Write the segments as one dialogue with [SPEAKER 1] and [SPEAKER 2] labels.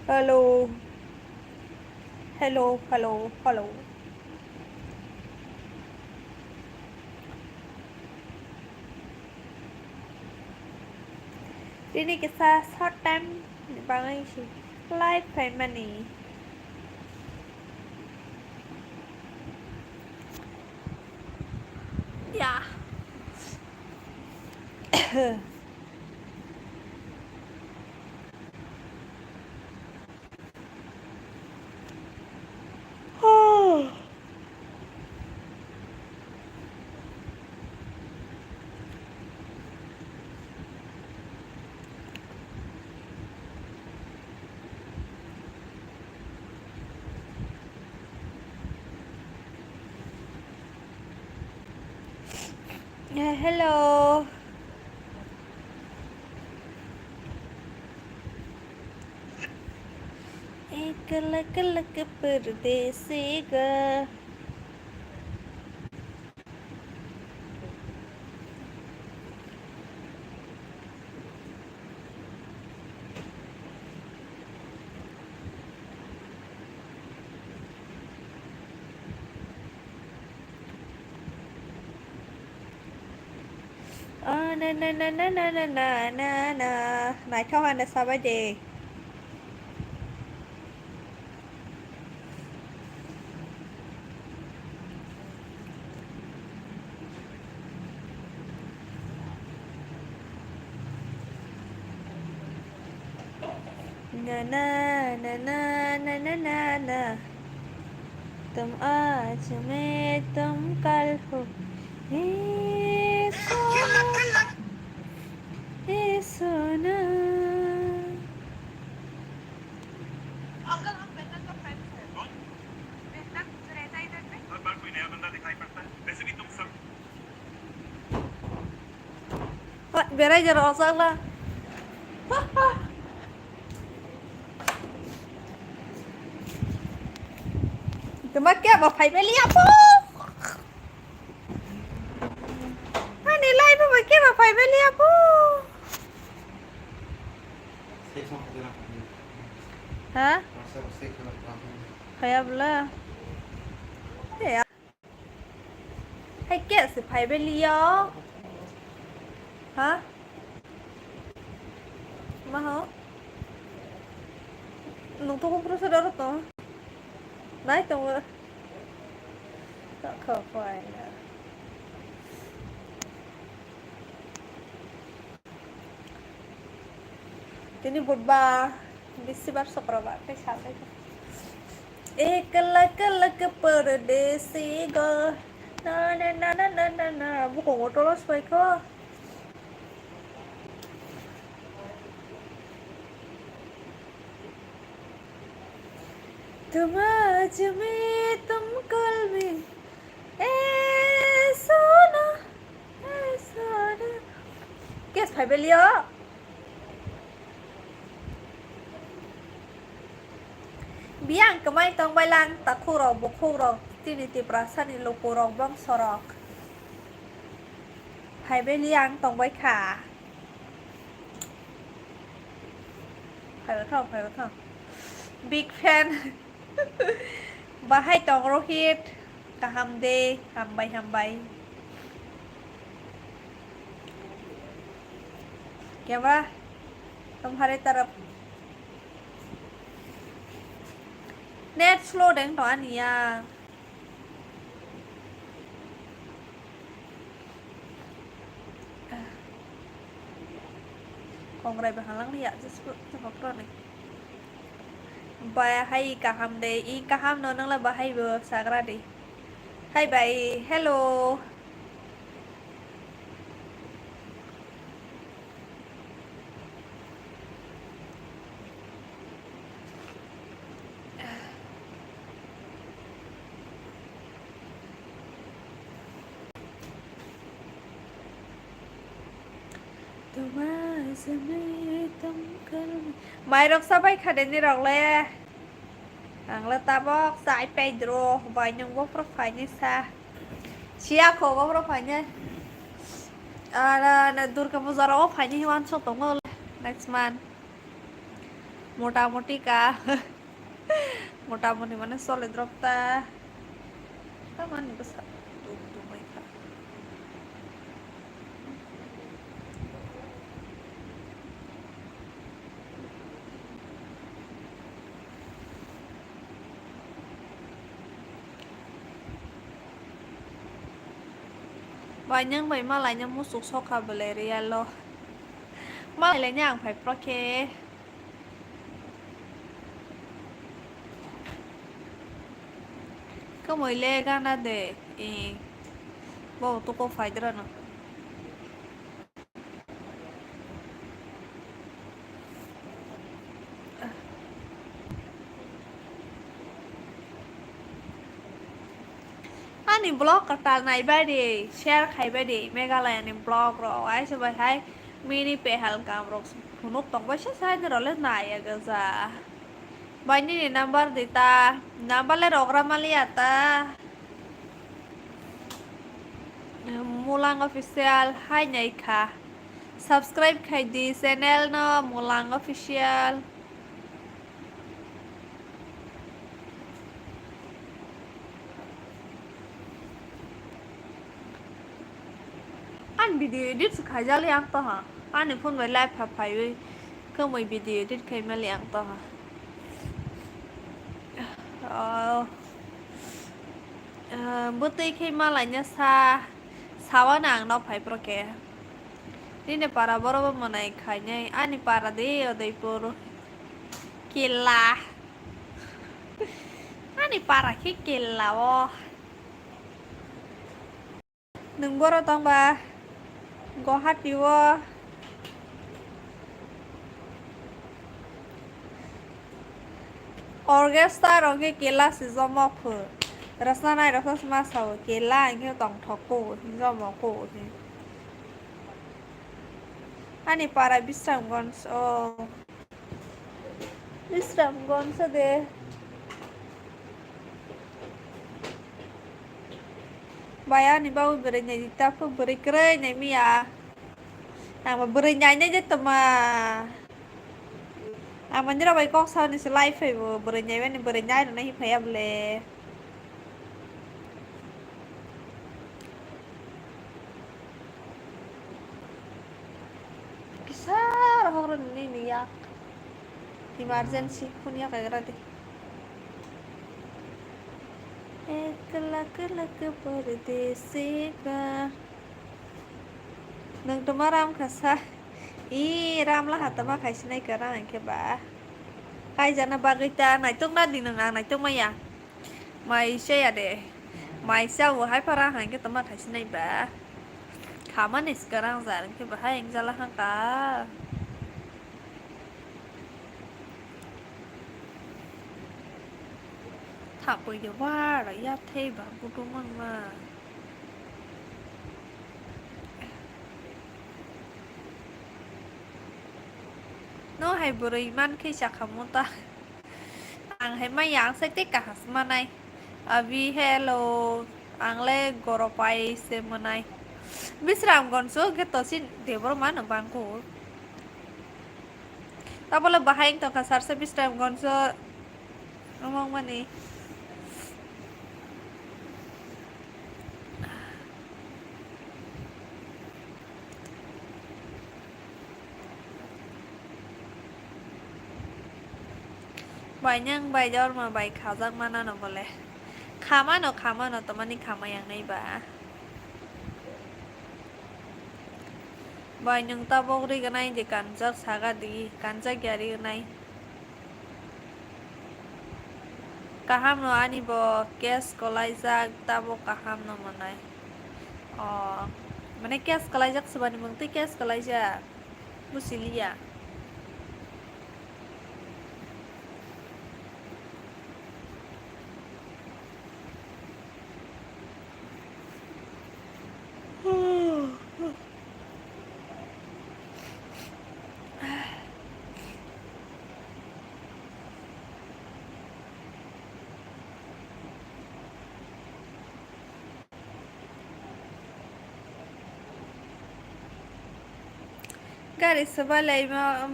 [SPEAKER 1] Hello, hello, hello, hello. Ini kisah short time bangun sih. Life family. Ya. Hello. एक लक लक परदेसी गा na na na na na na na na na. Này cho anh là sao vậy chị? Na na na na na na na na. तुम आज में तुम call हो सोना
[SPEAKER 2] uncle हम बेहतर तो friends हैं कौन बेहतर रहता इधर पे हर बार कोई नया बंदा दिखाई पड़ता है वैसे भी तुम सब
[SPEAKER 1] Về đây giờ rõ ràng là tụi mới kêu mà phải lia bố anh này like mà kêu mà phải lia bố hả phải không là thế à hay kêu sự phải lia hả mà hả nung tuh prosedur tuh naik tuh tak kafai ini buatba bisi bar sokroba pe chale ek lak lak perdesi go na na na na na na na buku ngotolos pai ko तुम आज में तुम call में सोना Guess phải bên liо biang kemai tong bailan tak kurang bukurang tini ti perasaan ni lo kurang bang sorok phải bên liang tong bai khả phải không big fan Bahai tong rohit kahamde hambai क्या बा तुम्हारे तरफ net slow đến đó anh à còn đây bằng lăng đi ạ rất học rồi này bahai kaham de I kaham no nang la bahai bo sagra de hai bai hello mày đọc sao bay khá đến đi đọc lê hàng là ta bóc giải Pedro vài nhung bóc profile như xa chia khổ bóc profile nhé là Durga Puzara bóc phải như hiwan cho tổng ngơ next man মোটামুটি ka মোটামুটি মানে চলে দ্রপ্তা taman besar tuh mereka banyak mấy malainya musuk soka beleria lo malai nhang phải proke có mồi lê gana de bao tu có phải đó nó anh blog kata này bài đi share khai bài đi Meghalaya anh blog rồi ai sẽ bài hay mini pehal cam rồi hunuk tong bài sai rồi lên này à cái gì bài này number dita number le rogram maliata mulang official hai nhảy kha subscribe khai di channel no mulang official anh video edit khai ra liang to ha anh phone với live phá phái với không mấy video edit khai mà liang to ha bữa tây khai mà lại nhá sa sawa nang no phái proke ini para boro menai khai ani para de Udaipur kila ani para ki kila wo nung boro tong ba Guwahati wo orchestra ronge kela si zomo phu rasna nai rasa sama sao kela anh tong thoko zomo ko ani para Bisramgons oh Bisramgons de bayani bau beri nyai tapi beri keren nyai mia mà beri nyai nhai tama mình nhớ bay con sao nên sẽ live phải beri nyai bên beri nyai nó này phải em lệ kisah orang ini ya emergency punya kayak gitu Kelak परदेसी का नंग तुम्हारा राम खसा राम ला हाथ मा खाइस नहीं करा के बा खाइ जाना बागैता नाइ तुम ना दिन ना नाइ तुम या माइ से या दे माइ से वो हाय परा हाय के तुम खाइस नहीं बा खामा निस करा जान के बा हाय इंजला हा का thảo bây giờ qua rồi ya thêm vào cô trung ăn mà nó hay buri man khi chặt không ta ăn hay mấy dạng sẽ tích cả mà này vì hello ăn le goropai se mà này Bisram còn số cái tổ xin để bro man ở bang cổ ta boleh bahayang to kasar sa Bisram còn số ngomong mana banyak bayar mah baik khazak mana no boleh khama no temani khama yang nai ba banyak tabok ri ganai di kanjak saga di kanjak yari ganai kaham no ani bo kes kolaijak tabok kaham no manai oh mana kes kolaijak sebani mungti kes kolaijak busilia गारि सोबायलाय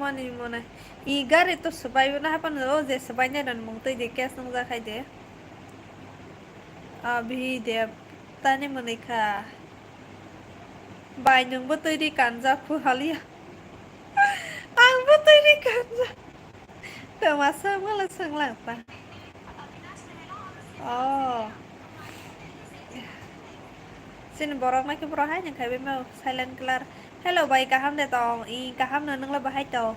[SPEAKER 1] मानि मने E गारि तो सोबाय ना हापन ओ जे सोबाय ने रन मुंतै दे केस नंग जाखाय दे अभी दे ताने मनेखा बाय नोंबो तैरि कानजाफु हालिया आंबो तैरि कानजा तमासा मला सोंलांता अ sin borok mai ke borok hai nang kai be mau silent killer hello bai kaham de tong I kaham na nang la bahai to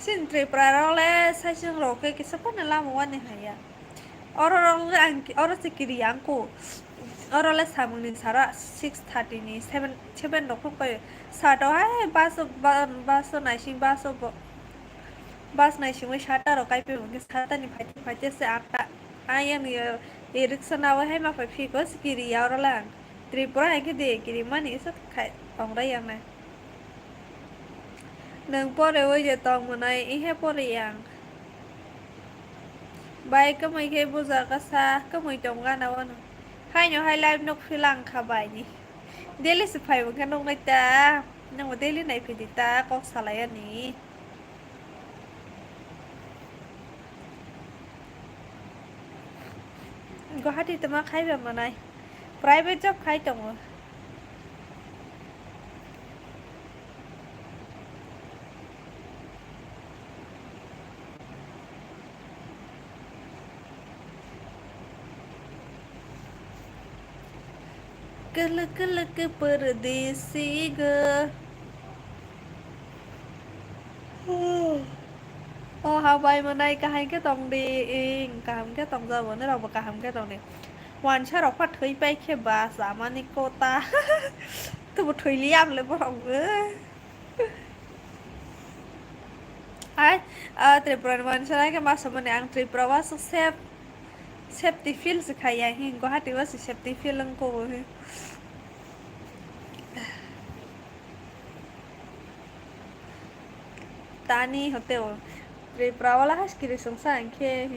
[SPEAKER 1] sin tripra ro le sai chung ro ke ki sapa na la mo wa ne haya oro ro le ang oro sikiri angko oro le samung ni sara 6:30 ni 7 rok phok pai sa to hai baso nai sing baso bas nai sing wai sata ro kai pe ke sata ni phai se atta ai ni e riksa na wa hai ma phai phi ko sikiri ya oro la tripura hai ke de kiri mani sa khai tong dai yang na nang pore oi je tong manai I he pore yang bai ka mai ke buza ka sa ka mai tong ga na wa no hai nyo hai live nok philang kha bai ni daily se phai wa ka nok nai ta nang wa daily nai phi di ta kok salai ani Guwahati tama khai ba manai private job khai tong kelek kelek perdesi ge ô hao bay mà nay cả hai cái tông đi in cả hai cái tông ra vẫn nó đâu mà cả hai cái tông này hoàn cha đọc phát thấy bay khi bà giả mà ni cô ta tôi một thấy liam lại bắt đầu ai tripura hoàn cha cái mà sao mà này ăn tripura quá sức safety feel sự khai yang hình có hát đi quá sự safety feel lăng cô tani hotel tripura wala has kiri sungsang ke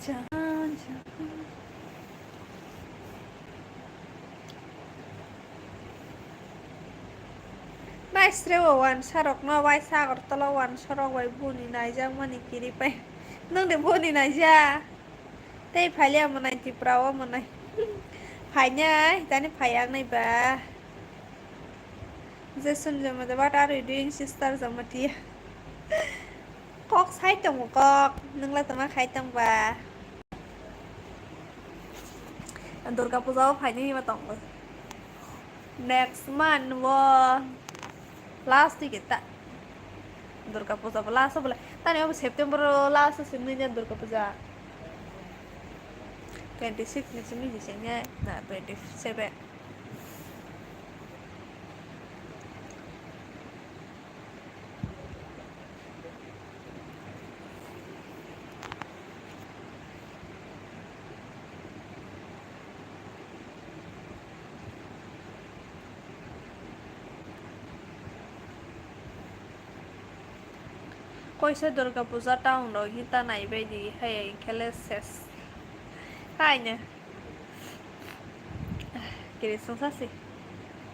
[SPEAKER 1] jangan nice rewa wan sarok no wai sagor tolo wan sarok wai buni nai jang mani kiri pai nang de buni nai ja tei phalia manai ti prawa manai phai nhai tani phai ang nai ba Jason Jamatia what are you doing sister Jamatia kok sai tong kok nang la tama khai tong ba Durga Puja phai ni ma tong next month wo last kita Durga Puja last bola tani of September last sini nya Durga Puja 26 ni sini jisnya na 27 কইছে দুর্গা পূজা town ro hita nai bai di hai khele ses hai nya kiri sungsa si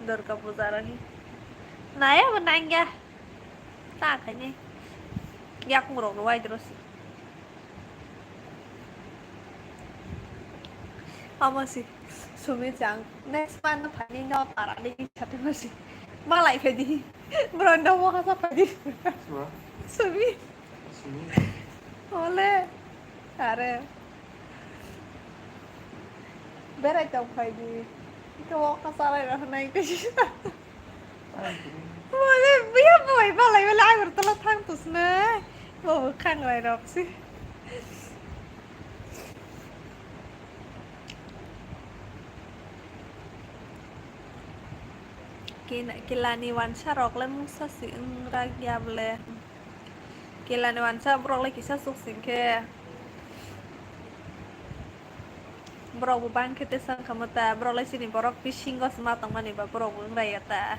[SPEAKER 1] Durga Puja रही naya benangya ta khanye yak ngurok wai terus masih sumi chang next month na phani no tara di chate masih malai phedi brondo mo ka sa phedi sumi ole are berai tong phedi cái bó cá sa này là hôm nay cái gì mà lên biết rồi mà lại lại một tao thang tụt nè mà khăn lại đọc xí kilani wansa rok le musa sing ragyam le kilani wansa brok le kisah suk sing ke Borok bang kita sang kamata borok lai sini borok fishing gos matang mani ba borok bang raya ta.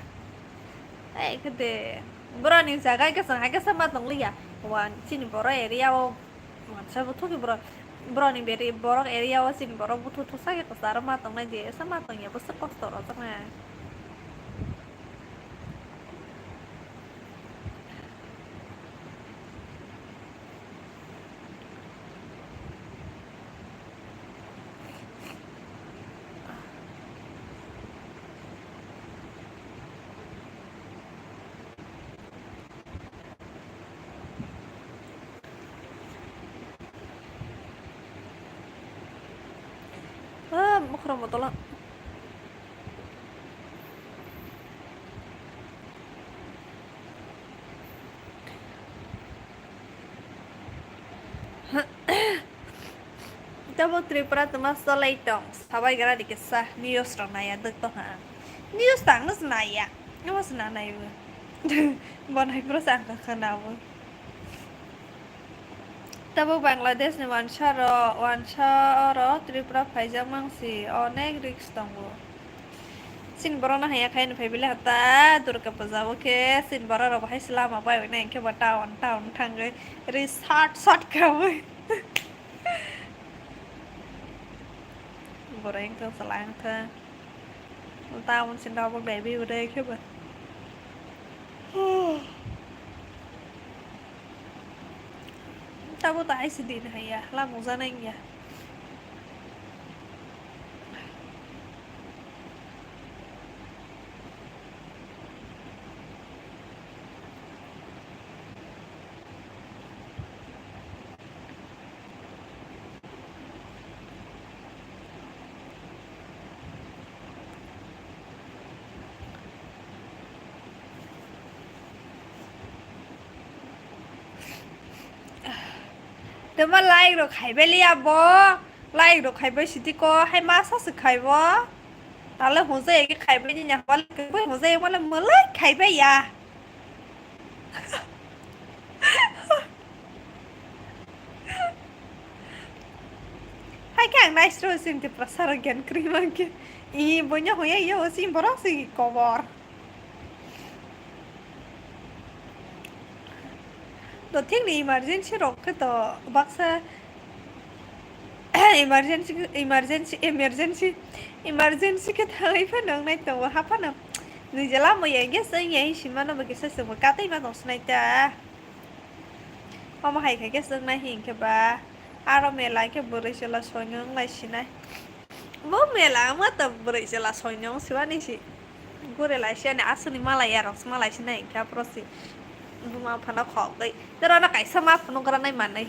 [SPEAKER 1] Kede borok ni jaga ke sang haga sama matang liya. Wan sini borok area wo wan sabu tuh borok borok ni beri borok area wo sini borok butuh tuh sakit kesara matang na je sama matang ya besar kostor otongnya. Mukra motola. Double tripura temas solai dong. Sabai gara dikisah news dong naya dek toh ha. News tangus naya. Nyawas nana ibu. Bonai terus angka kenamu. Double Bangladesh ni wansharo tripura pajang mangsi. Onek riks tonggo. Sin borona hanya kain pebila hata durka pajawo ke sin borona bahai selama apa ini ke tahun tangga resort shot kamu. Boreng tuh selang tuh. Tahun sin double baby udah ke ba. Tahu tak sedih nih ya, langsung sana ya.แต่ว่าไล่เราขายไปเรียบบ่ไล่เราขายไปสิที่ก็ให้มาซะสึกขายบ่ตอนแรกหัวเซ่ก็ขายไปยังไงวันก็หัวเซ่วันละเมื่อไรขายไปยาให้แข่งได้สโตรสินที่ประสาทกันครีมันกิอีบุญยหัวเยอะสิบรักสิกบอร์ตัวที่นี่emergency รกก็ตัวบักซ่า emergency ก็ทำให้พนักงานตัวฮับพนักนี่จะล่ามาอย่างเงี้ยสิ่งอย่างนี้ชิมันเราไม่กินสิ่งมันกัดที่มาตรงไหนจ้าพอมาให้ใครก็สิ่งนั้นหิ้งแค่บ้าอารมณ์เมลัยแค่บริสุทธิ์ละสวยงามเลยสินะบ่เมลัยมาแต่บริสุทธิ์ละสวยงามสิว่านี่สิกูเรลัยเช่นอาสุนิมาลายรักสมาลายสินะแค่โปรสิบุมาพนักขอบเลยแต่เราหน้าไก่สมาพนุกระไรมันเลย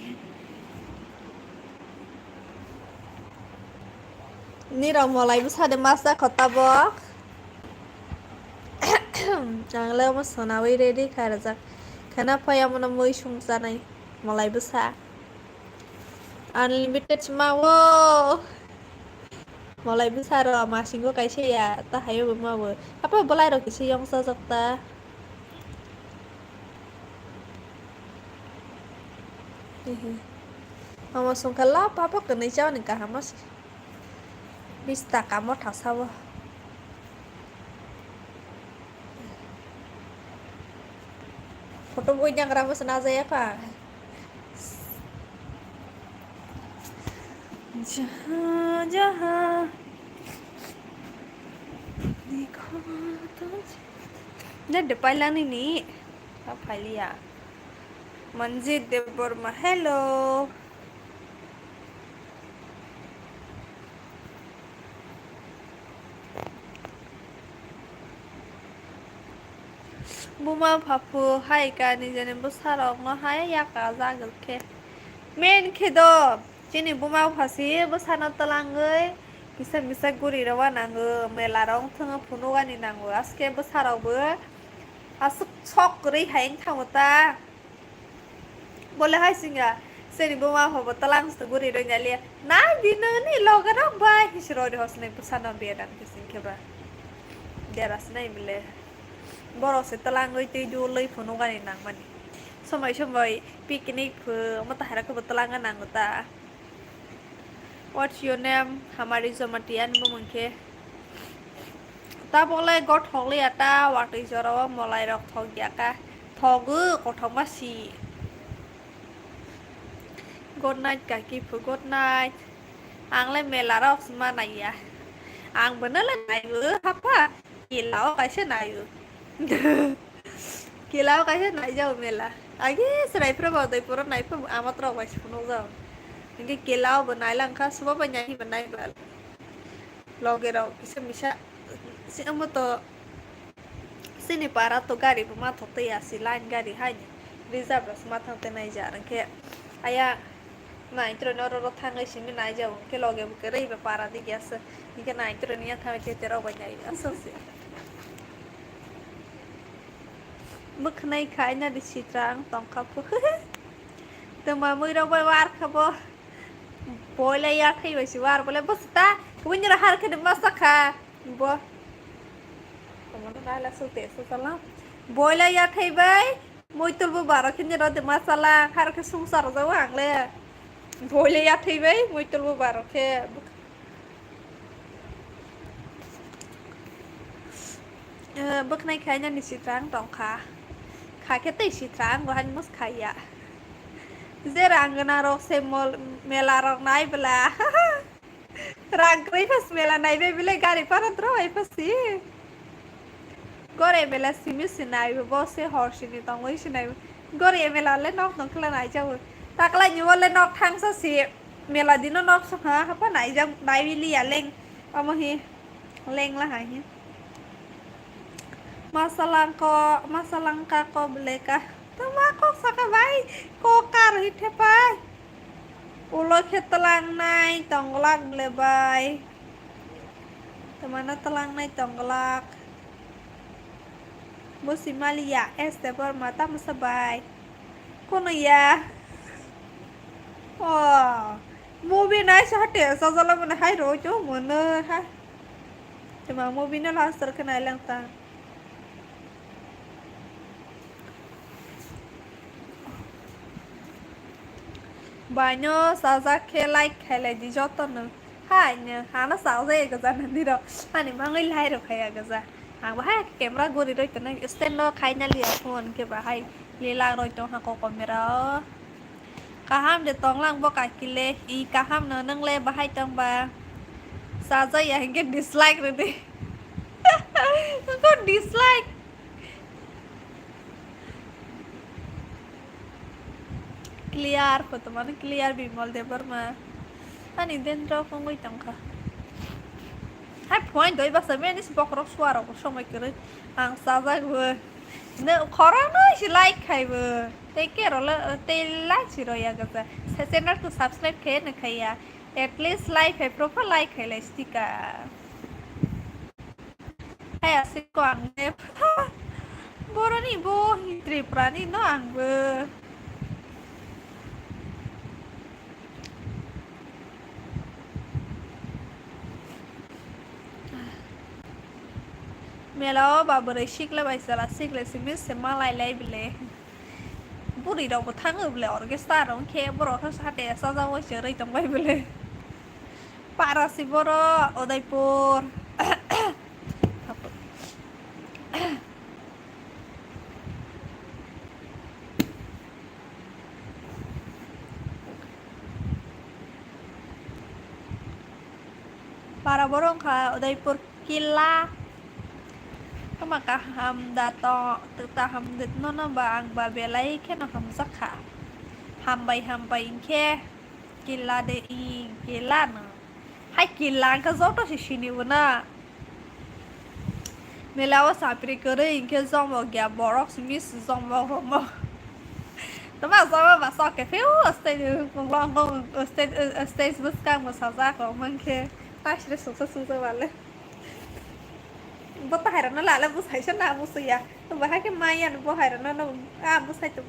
[SPEAKER 1] นี่เรามาไล่ภาษาเดมาสขอตาบอกจังเล่ามาสนาวิเรดีค่ะจักขณะพยายามนำมือชุ่มซะในมาไล่ภาษา unlimited มาว้มาไล่ภาษาเรามาสิงก็ไกลเชียตาหายไปมาเวอapa bolehเราคิดยองซะจักตาMama sungkala apa kena jauh nih kah mas Bista kamu tak sawo Foto gue yang ramu senaza ya kak Jaha Ini depan lah ini Apa lihat Manjit de Burma hello Buma papu hai ka ni jane busarok no hai ya ka jagal ke men kedo jini buma phasi busana talangai bisa guri rawa nango melarong thanga phunuga ni nango aske busarok bo asuk chok ri haing thamata bole hai singa seni buma phabu talang stu guri ro nyali na dinu ni logara ba hisro de hosne busana bedan kising keba deras nai bile Borok setelah ngoi tujuh lay punugan inang mani. Somai piknik pu matahara ke betelangan anggota. What's your name? Hamari Jamatia ni mungke. Ta boleh got holi ata waktu joro mulai rok thogia ka thogu kothong masi. Good night kaki pu good night. Ang le mela rok sma na ya. Ang bener le nai apa? Kilau kaisa nai Kilau kaisa nai jau mela. Agi serai pro bau dai pura nai pu amat rok wais puno jau. Ini kilau benai langka semua penyanyi benai bal. Loge rok bisa si amu to sini para to gari bu mat hote ya si line gari hanya reserve ras mat hote nai jarang ke aya na intro no ro thang ai simi nai jau ke loge bu ke rei be para di gas ni ke na intro ni tha che te ro banai aso se muk nai khai na di sitrang tong kha pu to ma mui ro bai war khabo boile ya khai bai si war bole bosta kunya ra har ke de masakha bo Teman-teman sulte salam boila ya thai bai moi tulbu baro khinje ro de masala har ke sungsar jaw angle boila ya thai bai moi tulbu baro ke bak nai khai nya ni sitrang tong kha kha ke tai sitrang go han mus khaya je rangna ro se mol mela ro nai bela rang krei pas mela nai be bile gari parat ro ai pasi Gore mela simi sinai bose horsini tongoi sinai gore mela le nok nong kla nai jau takla nyu le nok thang sa si mela dino nok sa ha pa nai jang dai wi li ya leng amahi leng la hai masalang ka ko bleka tama ko saka bai ko kar hithe pai ulo khetlang nai tonglak ble bai tamana telang nai tonglak Musimalia este por mata masabay. Kono ya? Oh, movie na sa hati sa sala mo na hay rojo mo na ha. Cuma movie na last ka na lang ta. Banyo sa khelai khelai di joto na. Hai ne hana sa sa ka sa nandi ro. Ani mangai lai ro khaya ka sa. Ang bahaya camera guri roi tana stand no khai na lia phone ke bahai lila roi to ha ko camera kaham de tong lang bo ka kile I kaham no nang le bahai tong ba sa ja ya hinge dislike re de ko dislike clear ko to man clear bimol de par ma ani den ro ko ngoi tong kha hai point doi ba sabe ni Kokborok suara ko somai kere ang saza go ne khora no si like khai bo take care la te like si ro ya ga channel to subscribe khe na khaya at least like hai profile like khai la stika hai asik ko ang ne boroni bo hitri prani no ang bo Melo babere sikla baisala sikla simis sema lai bile buri ro ko thang bile orchestra ro khe boro tha sate sa ja wo serai tong bai bile para si boro Udaipur para borong kha Udaipur kila maka ham dato ta ham dit no na ba ang ba belai ke no ham sakha ham bai ke kila de I kila na hai kila ka zo to shini una melawa sapri kore inke zomo gya borok miss zomo mo tama zomo ba so ke feu stay long stay bus ka mo sa za ko man ke tashre su wale bota hairana la bus haisha na bus ya to ba ke maya no bo hairana no bus hai to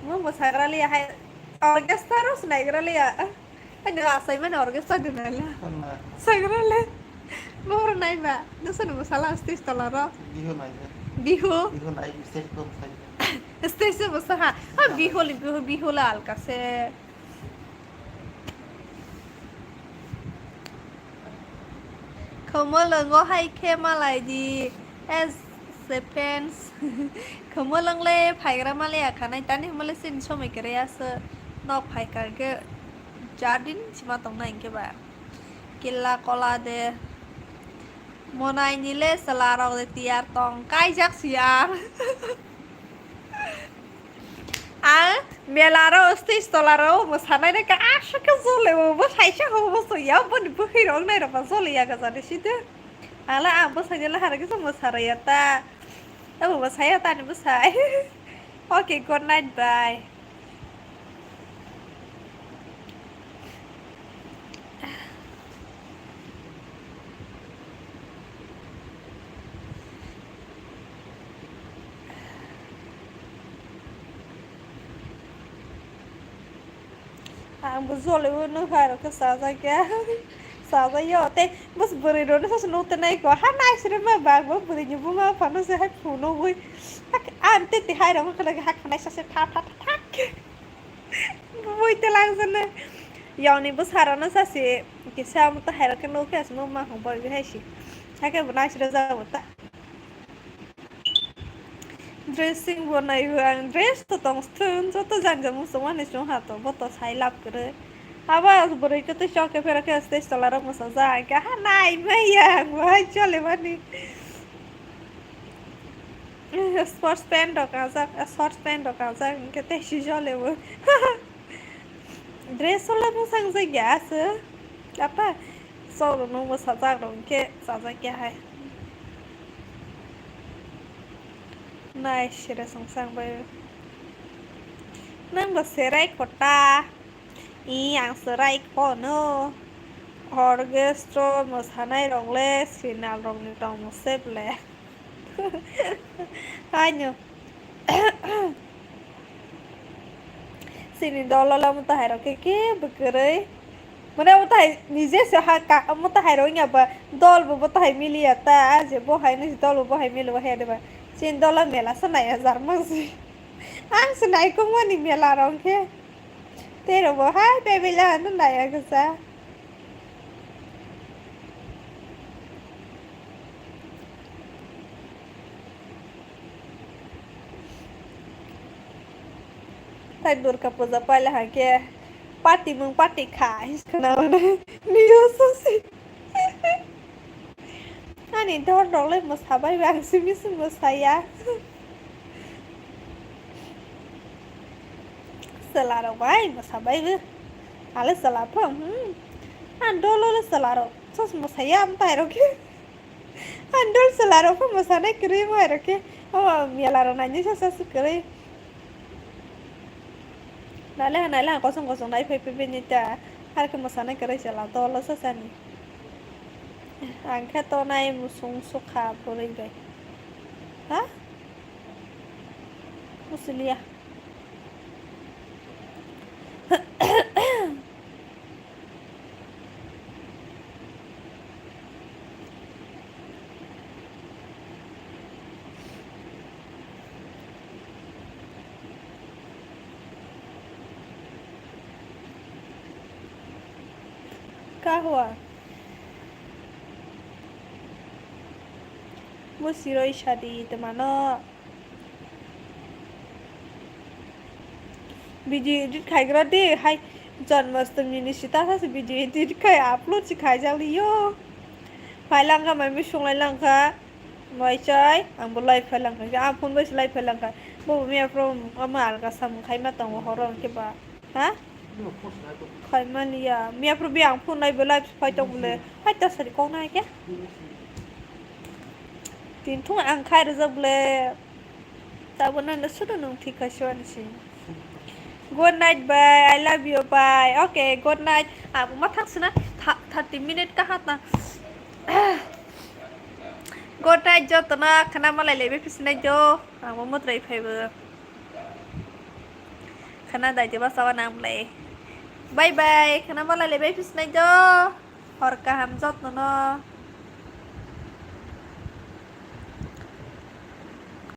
[SPEAKER 1] mo bus haira le hai orchestra ros na gra le ani asai man orchestra dinala sagra le bor nai ba no se no sala stis tolara bihu nai stage ko stage se bus ha bihu la alka se खोमोलंगोहाय खेमालायदि एस सेपेन्स खोमोलंले फायग्रा मालाया खानाय तानि हमले सिन समय केरेयासो न फायकारगे जादिन सिमा तंना इनकेबा किल्ला कोला दे मोनाइनिले सलाराव दे तियार तंग काय जाक्सियार आ मेलारो स्टेज तलारो मोसानाय गासैखौ जलेवो साइसा होबो या बन बोखैरं नायरबा जलिया गजाने सिदो आला आंबो साइला हारगे मोसाराया ता अब मोसाया तानि मोसाय ओके गुड नाइट बाय आंबो जलेवो नोहार के साजाया साजायो ते बस बोरैनो सासे नोते नायको हा नायसरे मा बागबो बोरैनो बुमा फानो से हाय फुनो बै आं ते हायरा मखला हा खानाय सासे था था था बुइते लांजने यावनि बसारानो सासे के साम त हायरा के नो केस नो मा हो बय हायसि हाके नायसरे जाबो ता ड्रेसिंग बनायो आं ड्रेस तो तंस्थुन जतो जानजा मुसो माने सो हातो बतो साइ लाभ करे हाबा बोरै के तो शौक फेर के स्टेज तलारो मुसो जा के हा नाय मैया वहाय चले माने स्पोर्ट्स पैंट का जा के ते सिजले वो ड्रेस वाला मुसां जायगास apa solo no musa जागोन के साजा क्या है नाय शिरे संसांबो नोंबो सेराय खटा इ आं सेराय खनो orchestra मोसानाय रंले सिनाल रंनि दं मोसेबले आइनो सिनि दलला मुताहायरो के बकरै मने मुताहाय निजे से हा का मुताहायरो इयाबा दलबो मुताहाय मिलियाता जे बहाय नि दलबो बहाय मिलबो हेदबा सिन दला मेला सनाया जारमसि आं सनायको मनि मेला रंके तेरो बहाय बेबिला न नाया गसा ताई दुर्गा पूजा पहले हाके पार्टी खा इसकना नियोसोसि आनि दर दरले मोसाबाय बांसिन मोसाया सेलारावबाय मोसाबायबो आले सेलाफों आं दलले सेलाराव सस मोसाया आमतायरके आं दल सेलाराव मोसानाय करै मायरके ओ मेलाराव नायनि सस करै नाले कसं नाय फै बेनिता हारके मोसानाय करै सेला दल ससानि आंखे तो नाय मुसुं सुखा बोरैबाय हा मुसलिया क्या हुआ मुसिरो इशादी तमानो बिदि एडिट खायग्रा दे हाय जन्माष्टमी सिता सासे बिदि एडिट खाय आपलोड सिखाय जालियो फायलांगा मायबे संलायलांखा मायचाय आंबो लाइभ फायलांखा आं फन बैस लाइभ फायलांखा बबे मियाफ्राव मा आलगा सामखाय मा दङ हरन केबा हा खायमालिया मियाफ्राव बे आं फन लाइभ फायदों बोले फायदा सारि कौन है क्या दिनथ' आं खायरो जबले दाबोनानो सुदु नों थिखासवानसि good night bye I love you bye okay good night आबो मा थांसना 30 मिनिट का हाता गुड नाइट जतना खाना मलाई लेबे फिसनाय जो आबो मद्राय फायबो खाना दाइते बासावा नामलाय बाय बाय खाना मलाई लेबे फिसनाय जो हर काहाम जत्न